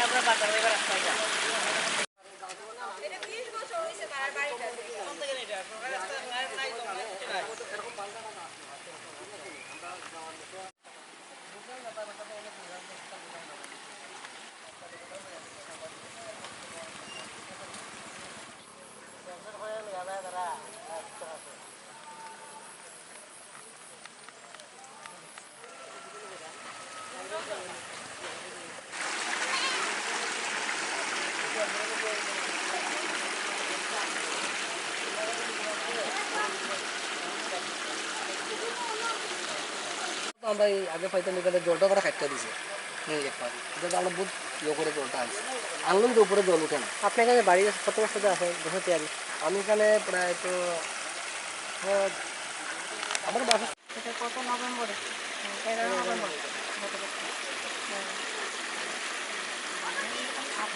আমরা বাজার এবার রাস্তায় যাই আমরা এই আগে পাইতাম এখানে জলটা করে কাটতে দিছে এটা আমরা বহুত ইয়ে করে জলটা আনছি আনলেও তো উপরে জল উঠে না। আপনার এখানে বাড়ি কত বছর ধরে আছে বছর তৈরি? আমি এখানে প্রায় তো আমার বাসা কত নভেম্বরে 11 নভেম্বর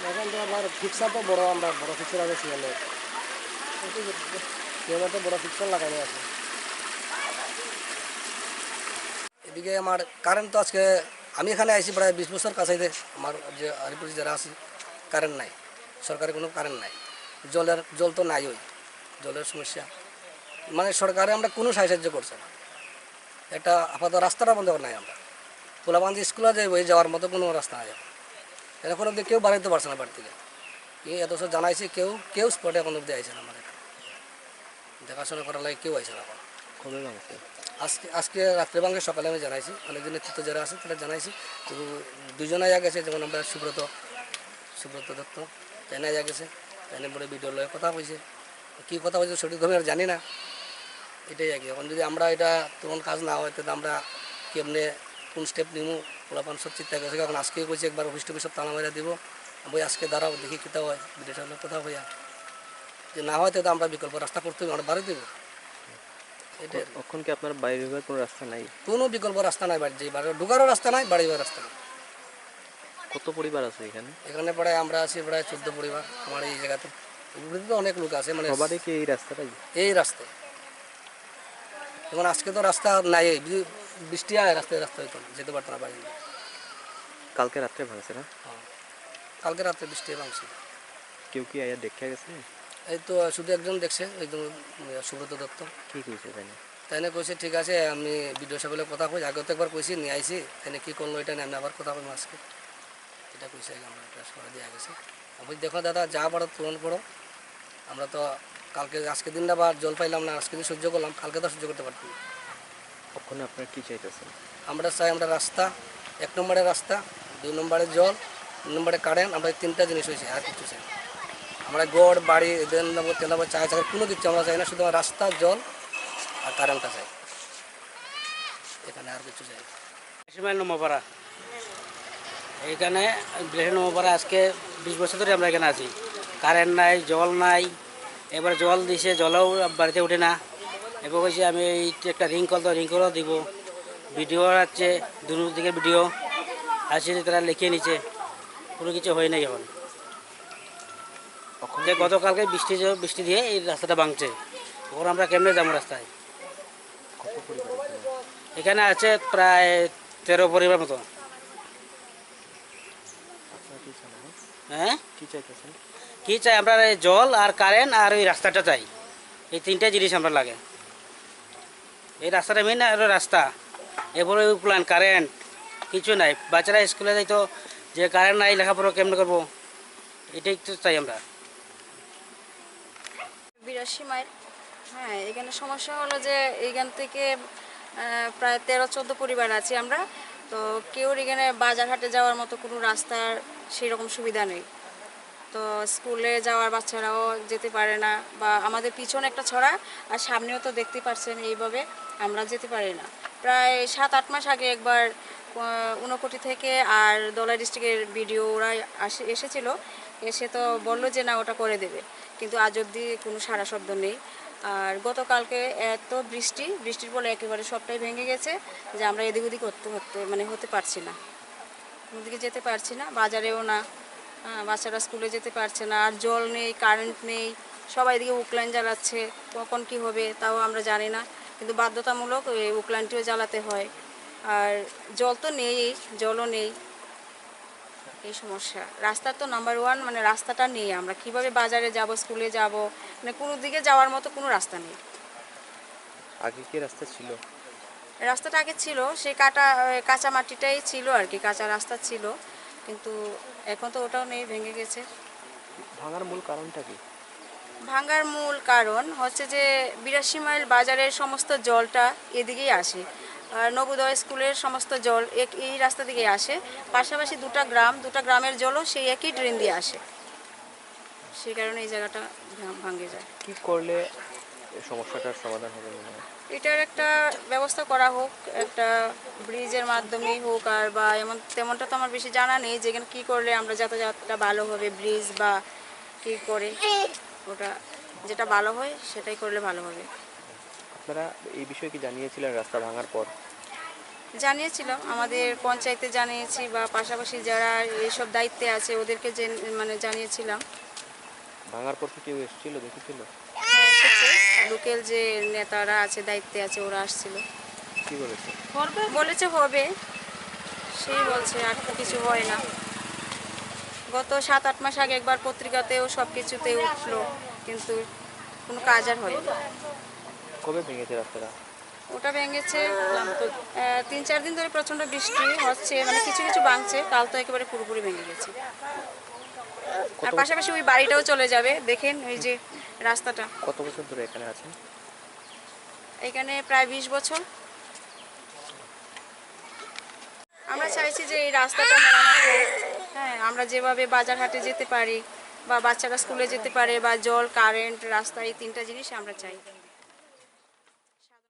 এখন তো আমার ফিক্সার তো বড় আমরা বড় ফিক্সার আছে সিএলের সিএলের তো বড় ফিক্সার লাগানো আছে। এদিকে আমার কারেন্ট তো আজকে আমি এখানে আইসি প্রায় 20 বছর কাছে আমার যে আলিপুর যারা আছে কারেন্ট নাই, সরকারের কোনো কারেন্ট নাই, জল তো নাই, ওই জলের সমস্যা মানে সরকারে আমরা কোনো সাহায্য করছে না। একটা আপাতত রাস্তাটা বন্ধ নাই, আমরা পোলাবাঞ্জ স্কুলে যে ওই যাওয়ার মতো কোনো রাস্তা নাই এখন অব্দি কেউ বাড়াইতে পারছে না বাড়ি থেকে। এত সব জানাইছি কেউ স্পটে এখন অব্দি আইসে না, আমাদের দেখাশোনা করার লাগে কেউ আইসে না। এখন কবে আজকে রাত্রে ভাঙে সকালে আমি জানাইছি, অনেকজন নেতৃত্ব যারা আছে তারা জানাইছি, তো দুজন আয়া গেছে, যেমন আমরা সুব্রত দত্ত তাই আয়া গেছে, তাই পরে ভিডিও লয়ে কথা কইছে, কী কথা হয়েছে সঠিকভাবে আর জানি না। এটাই আর কি। এখন যদি আমরা এটা তখন কাজ না হয় তাহলে আমরা কেমনে কোন স্টেপ নিমু পোলাপান সব চিন্তা গেছে। এখন আজকে কইছে একবার অফিস টফিস সব তালা মারা দিব, বই আজকে দাঁড়াও দেখি কীটা হয়, ভিডিও সামনে কথা হইয়া যে না হয় তাহলে আমরা বিকল্প রাস্তা করতে হবে, আমরা বাড়ি দেবো। এখন কি আপনার বাইরে কোনো রাস্তা নাই? কোনো বিকল্প রাস্তা নাই, বাড়ি বাড়ি ঢুকারও রাস্তা নাই, বাড়ি যাওয়ার রাস্তা নাই। কত পরিবার আছে এখানে? এখানে প্রায় আমরা আছি প্রায় 14 পরিবার আমার এই জায়গাতে। তো অনেক লোক আছে, মানে সবারই কি এই রাস্তাটাই? এই রাস্তায় যেমন আজকে তো রাস্তা নাই, বৃষ্টি আয় রাস্তায় হইতো যেতে পারতো না বাড়ি। কালকে রাত্রে ভাঙছে না? হ্যাঁ, কালকে রাত্রে বৃষ্টি ভাঙছে। কেউ কি আয়া দেখে গেছে? এই তো শুধু একজন দেখছে, একজন সুব্রত দত্ত। কি কইছে তাই না কইছে ঠিক আছে, আমি ভিডিও সাহেবের কথা কই, আগে তো একবার কইছি নিয়ে আইসি, তাই কী করলো এটা নিয়ে আমি আবার কথা কই আজকে, এটা কইছে আমরা ট্রান্সফার দেওয়া গেছে। আমি দেখো দাদা যা পারো পূরণ করো, আমরা তো কালকে আজকে দিনটা বা জল পাইলাম না, আজকে দিন সহ্য করলাম, কালকে তো সহ্য করতে পারতাম। ওখানে আপনার কী চাইতেছেন? আমরা চাই আমরা রাস্তা, 1 নম্বরের রাস্তা, 2 নম্বরের জল, 3 নম্বরে কারেন্ট, আমরা 3টা জিনিস হয়েছে, আর কিছু চাই। আমরা গড় বাড়ি দেন নেবো তেল নেবো চায় চাকরি কোনো কিছু আমরা চাই না, শুধু রাস্তা জল আর কারেন্টটা চাই, এখানে আর কিছু চাই। নমপাড়া এইখানে নমপাড়া আজকে 20 বছর ধরে আমরা এখানে আছি, কারেন্ট নাই, জল নাই। এবার জল দিছে, জলও বাড়িতে উঠে না। এবার কইছে আমি একটা রিং কলও দিব, ভিডিও আছে দুদিকে ভিডিও আসছে, তারা লিখে নিচ্ছে, কোনো কিছু হয় নাই। এখন যে গতকালকে বৃষ্টি দিয়ে এই রাস্তাটা ভাঙছে, তখন আমরা কেমনে যাবো রাস্তায়? এখানে আছে প্রায় 13 পরিবার মতো। হ্যাঁ, কি চাই আমরা? জল আর কারেন্ট আর ওই রাস্তাটা চাই, এই 3টা জিনিস আমরা লাগে। এই রাস্তাটা মেন রাস্তা, এরপরে প্ল্যান কারেন্ট কিছু নাই। বাচ্চারা স্কুলে যাইতো, যে কারেন্ট নাই লেখাপড়া কেমনে করবো, এটাই তো চাই আমরা। 82 মাইল। হ্যাঁ, এখানে সমস্যা হলো যে এইখান থেকে প্রায় 13-14 পরিবার আছি আমরা, তো কেউ এখানে বাজার হাটে যাওয়ার মতো কোনো রাস্তার সেরকম সুবিধা নেই। তো স্কুলে যাওয়ার বাচ্চারাও যেতে পারে না, বা আমাদের পিছনে একটা ছড়া আর সামনেও তো দেখতে পাচ্ছেন, এইভাবে আমরা যেতে পারি না। প্রায় 7-8 মাস আগে একবার ঊনকোটি থেকে আর দলাই ডিস্ট্রিক্টের ভিডিও ওরা এসেছিল, এসে তো বললো যে না ওটা করে দেবে, কিন্তু আজ অবধি কোনো সাড়া শব্দ নেই। আর গতকালকে এত বৃষ্টির ফলে একেবারে সবটাই ভেঙে গেছে, যে আমরা এদিক ওদিক হতে পারছি না, ওদিকে যেতে পারছি না, বাজারেও না, বাচ্চারা স্কুলে যেতে পারছে না, আর জল নেই, কারেন্ট নেই, সবাই এদিকে উকলাইন জ্বালাচ্ছে, কখন কি হবে তাও আমরা জানি না, কিন্তু বাধ্যতামূলক এই উকলাইনটিও জ্বালাতে হয়। আর জল তো নেই, জলও নেই, এই সমস্যা। রাস্তা তো নাম্বার ওয়ান, মানে রাস্তাটা নেই, আমরা কিভাবে বাজারে যাব, স্কুলে যাব, মানে কোনো দিকে যাওয়ার মতো কোনো রাস্তা নেই। আগে কি রাস্তা ছিল? রাস্তাটা আগে ছিল, সেই কাঁচা মাটিটাই ছিল আর কি, কাঁচা রাস্তা ছিল, কিন্তু এখন তো ওটাও নেই, ভেঙে গেছে। ভাঙার মূল কারণটা কি? ভাঙার মূল কারণ হচ্ছে যে 82 মাইল বাজারের সমস্ত জলটা এদিকেই আসে, আর নবোদয় স্কুলের সমস্ত জল এই রাস্তা দিকেই আসে। পাশাপাশি দুটা গ্রামের জলও সেই একই ড্রেন দিয়ে আসে, সেই কারণে এই জায়গাটা ভাঙে যায়। কি করলে এই সমস্যাটার সমাধান হবে মনে হয়? এটার একটা ব্যবস্থা করা হোক, একটা ব্রিজের মাধ্যমেই হোক, আর বা তেমনটা তো আমার বেশি জানা নেই, যেখানে কী করলে আমরা যাতায়াতটা ভালো হবে, ব্রিজ বা কী করে, ওটা যেটা ভালো হয় সেটাই করলে ভালো হবে। আপনারা এই বিষয়ে কি জানিয়েছিলেন রাস্তা ভাঙার পর? জানিয়েছিলাম, আমাদের পঞ্চায়েতে জানিয়েছি, বা পাশাপাশি যারা এইসব দায়িত্বে আছে ওদেরকে মানে জানিয়েছিলাম। ভাঙার পর কি কেউ এসেছিল, দেখেছিল? হ্যাঁ, এসেছে, লোকাল যে নেতারা আছে, দায়িত্বে আছে, ওরা আসছিল, কি বলেছে? বলেছে হবে, সেই বলছে, আর তো কিছু হয় না। গত 7-8 মাস আগে একবার পত্রিকাতেও সব কিছুতে উঠলো, কিন্তু কোনো কাজ আর হয়নি। কবে ভেঙেছে রাস্তাটা? ওটা ভেঙেছে 3-4 দিন ধরে প্রচণ্ড বৃষ্টি হচ্ছে, মানে কিছু কিছু ভাঙছে, কাল তো একেবারে পুরোপুরি ভেঙে গেছে। আর পাশাপাশি ওই বাড়িটাও চলে যাবে, দেখেন ওই যে রাস্তাটা। কত বছর ধরে এখানে আছেন? এখানে প্রায় 20 বছর। আমরা চাইছি যে এই রাস্তাটা মেরামত হোক। হ্যাঁ, আমরা যেভাবে বাজার হাটে যেতে পারি, বা বাচ্চারা স্কুলে যেতে পারে, বা জল, কারেন্ট, রাস্তা, এই 3টা জিনিস আমরা চাই।